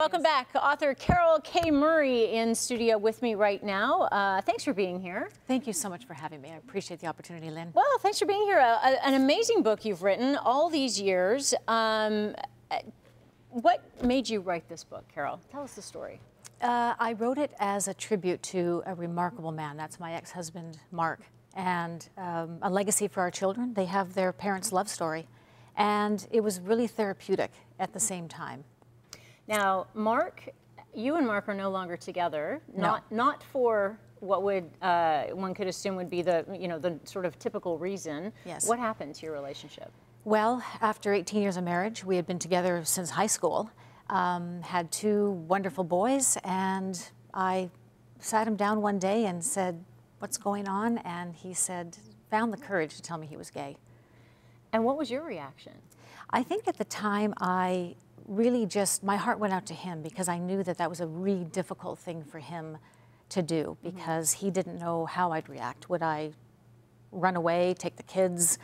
Welcome back. Author Carol K. Murray in studio with me right now. Thanks for being here. Thank you so much for having me. I appreciate the opportunity, Lynn. Well, thanks for being here. An amazing book you've written all these years. What made you write this book, Carol? Tell us the story. I wrote it as a tribute to a remarkable man. That's my ex-husband, Mark, and a legacy for our children. They have their parents' love story, and it was really therapeutic at the same time. Now, Mark, you and Mark are no longer together. No. Not for what would one could assume would be the sort of typical reason. Yes. What happened to your relationship? Well, after 18 years of marriage, we had been together since high school, had two wonderful boys, and I sat him down one day and said, "What's going on?" And he said, found the courage to tell me he was gay. And what was your reaction? I think at the time I really my heart went out to him because I knew that that was a really difficult thing for him to do because he didn't know how I'd react. Would I run away, take the kids?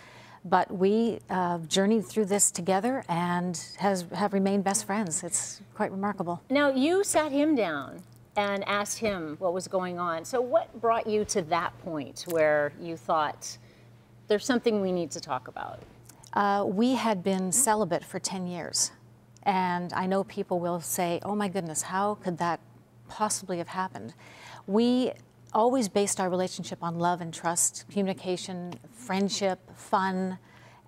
But we journeyed through this together and have remained best friends. It's quite remarkable. Now, you sat him down and asked him what was going on. So what brought you to that point where you thought, there's something we need to talk about? We had been celibate for 10 years. And I know people will say, oh my goodness, how could that possibly have happened? We always based our relationship on love and trust, communication, friendship, fun,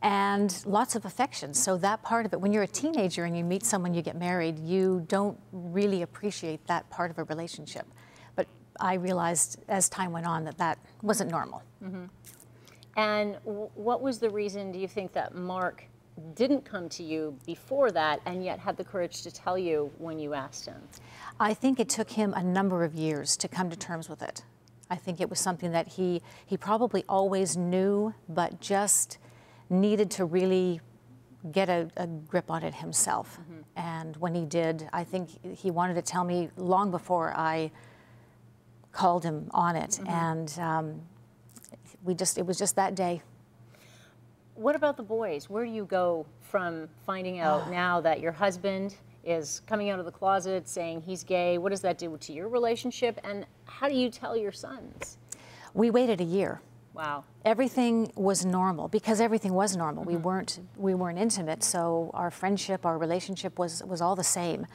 and lots of affection. So that part of it, when you're a teenager and you meet someone, you get married, you don't really appreciate that part of a relationship. But I realized as time went on that that wasn't normal. Mm-hmm. And what was the reason, do you think, that Mark didn't come to you before that and yet had the courage to tell you when you asked him? I think it took him a number of years to come to terms with it. I think it was something that he probably always knew, but just needed to really get a grip on it himself. And when he did, I think he wanted to tell me long before I called him on it. And it was just that day. What about the boys? Where do you go from finding out now that your husband is coming out of the closet saying he's gay? What does that do to your relationship? And how do you tell your sons? We waited a year. Wow. Everything was normal because everything was normal. We weren't intimate, so our friendship, our relationship was all the same.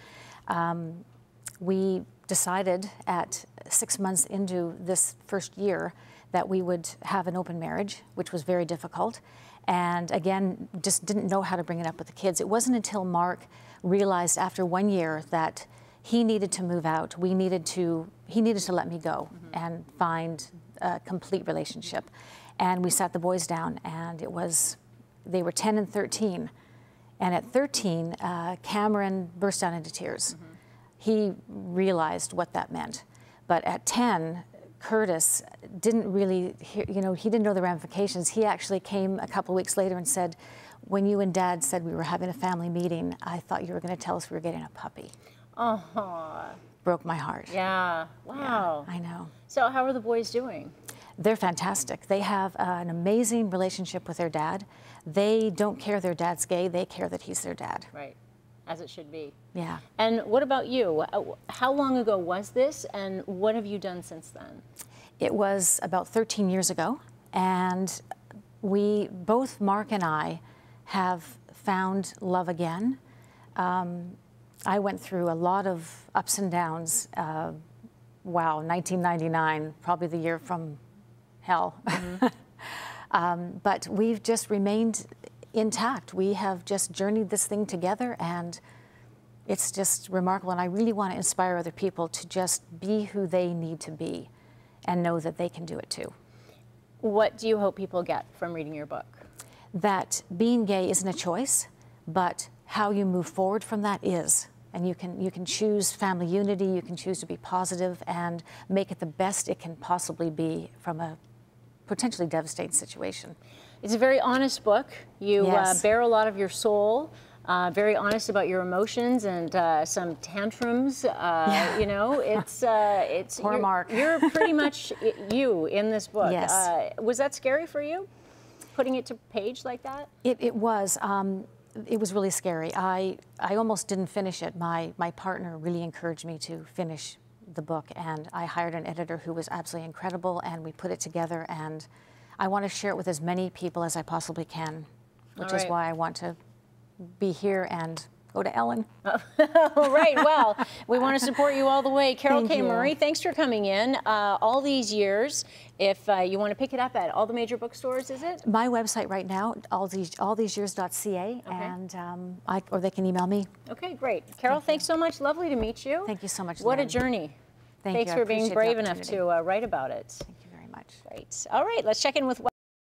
We decided at 6 months into this first year that we would have an open marriage, which was very difficult. And again, just didn't know how to bring it up with the kids. It wasn't until Mark realized after 1 year that he needed to move out. He needed to let me go and find a complete relationship. And we sat the boys down, and they were 10 and 13. And at 13, Cameron burst out into tears. He realized what that meant. But at 10, Curtis didn't really hear, he didn't know the ramifications. He actually came a couple weeks later and said, when you and Dad said we were having a family meeting, I thought you were going to tell us we were getting a puppy. Oh. Broke my heart. Yeah. Wow. Yeah, I know. So how are the boys doing? They're fantastic. They have an amazing relationship with their dad. They don't care their dad's gay. They care that he's their dad. Right. As it should be. Yeah. And what about you? How long ago was this, and what have you done since then? It was about 13 years ago, and both Mark and I have found love again. I went through a lot of ups and downs. Wow, 1999, probably the year from hell. But we've just remained intact. We have just journeyed this thing together, and it's just remarkable. And I really want to inspire other people to just be who they need to be and know that they can do it too. What do you hope people get from reading your book? That being gay isn't a choice, but how you move forward from that is. And you can choose family unity, you can choose to be positive and make it the best it can possibly be from a potentially devastating situation. It's a very honest book. You Yes. bear a lot of your soul, very honest about your emotions and some tantrums. Yeah. It's Poor Mark. You're pretty much you in this book. Yes. Was that scary for you, putting it to page like that? It was. it was really scary. I almost didn't finish it. My partner really encouraged me to finish the book, and I hired an editor who was absolutely incredible, and we put it together, and I want to share it with as many people as I possibly can, which is why I want to be here and go to Ellen. All right, well, we want to support you all the way. Carol Thank K. you. Murray, thanks for coming in all these years. If you want to pick it up at all the major bookstores, is it? My website right now, alltheseyears.ca, and or they can email me. Okay, great. Carol, thanks so much. Lovely to meet you. Thank you so much, What a Lynn. journey. Thanks for being brave enough to write about it. Thank you very much. Great. All right, let's check in with